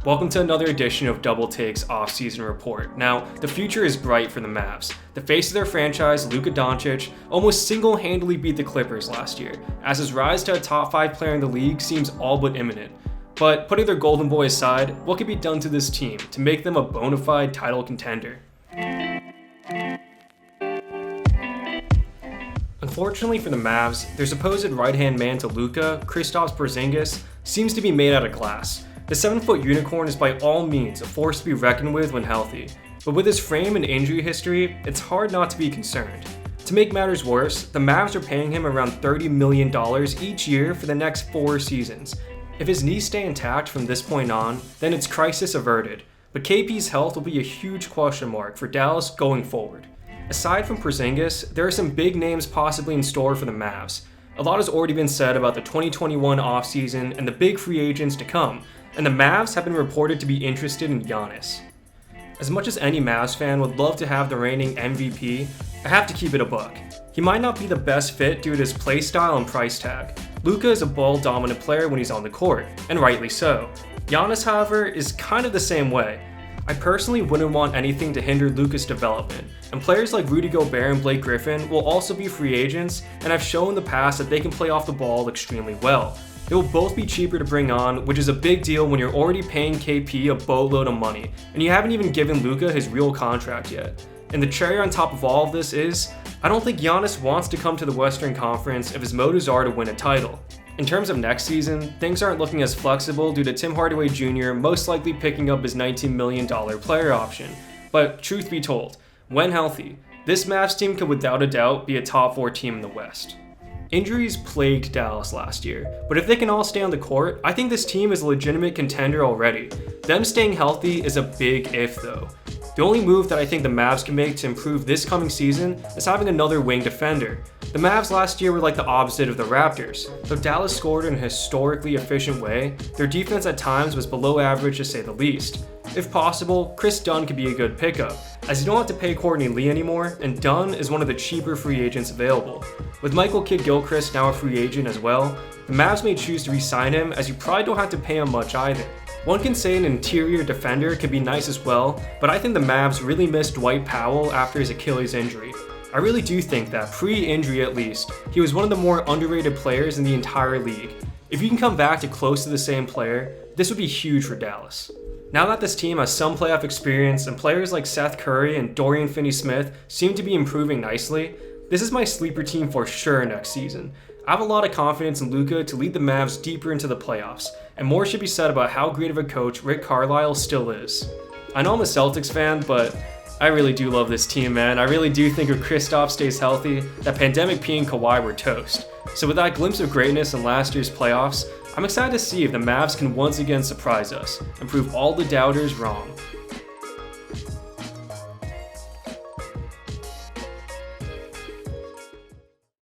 Welcome to another edition of Double Take's Offseason Report. Now, the future is bright for the Mavs. The face of their franchise, Luka almost single-handedly beat the Clippers last year, as his rise to a top 5 player in the league seems all but imminent. But putting their golden boy aside, what can be done to this team to make them a bona fide title contender? Unfortunately for the Mavs, their supposed right-hand man to Luka, Kristaps Porzingis, seems to be made out of glass. The 7-foot unicorn is by all means a force to be reckoned with when healthy, but with his frame and injury history, it's hard not to be concerned. To make matters worse, the Mavs are paying him around $30 million each year for the next 4 seasons. If his knees stay intact from this point on, then it's crisis averted, but KP's health will be a huge question mark for Dallas going forward. Aside from Porzingis, there are some big names possibly in store for the Mavs. A lot has already been said about the 2021 offseason and the big free agents to come, and the Mavs have been reported to be interested in Giannis. As much as any Mavs fan would love to have the reigning MVP, I have to keep it a buck. He might not be the best fit due to his playstyle and price tag. Luka is a ball-dominant player when he's on the court, and rightly so. Giannis, however, is kind of the same way. I personally wouldn't want anything to hinder Luka's development, and players like Rudy Gobert and Blake Griffin will also be free agents and have shown in the past that they can play off the ball extremely well. They will both be cheaper to bring on, which is a big deal when you're already paying KP a boatload of money, and you haven't even given Luka his real contract yet. And the cherry on top of all of this is, I don't think Giannis wants to come to the Western Conference if his motives are to win a title. In terms of next season, things aren't looking as flexible due to Tim Hardaway Jr. most likely picking up his $19 million player option. But truth be told, when healthy, this Mavs team could without a doubt be a top 4 team in the West. Injuries plagued Dallas last year, but if they can all stay on the court, I think this team is a legitimate contender already. Them staying healthy is a big if though. The only move that I think the Mavs can make to improve this coming season is having another wing defender. The Mavs last year were like the opposite of the Raptors. Though Dallas scored in a historically efficient way, their defense at times was below average to say the least. If possible, Chris Dunn could be a good pickup, as you don't have to pay Courtney Lee anymore, and Dunn is one of the cheaper free agents available. With Michael Kidd-Gilchrist now a free agent as well, the Mavs may choose to re-sign him as you probably don't have to pay him much either. One can say an interior defender could be nice as well, but I think the Mavs really missed Dwight Powell after his Achilles injury. I really do think that, pre-injury at least, he was one of the more underrated players in the entire league. If you can come back to close to the same player, this would be huge for Dallas. Now that this team has some playoff experience and players like Seth Curry and Dorian Finney-Smith seem to be improving nicely, this is my sleeper team for sure next season. I have a lot of confidence in Luka to lead the Mavs deeper into the playoffs, and more should be said about how great of a coach Rick Carlisle still is. I know I'm a Celtics fan, but I really do love this team, man. I really do think if Kristaps stays healthy, that Pandemic P and Kawhi were toast. So with that glimpse of greatness in last year's playoffs, I'm excited to see if the Mavs can once again surprise us and prove all the doubters wrong.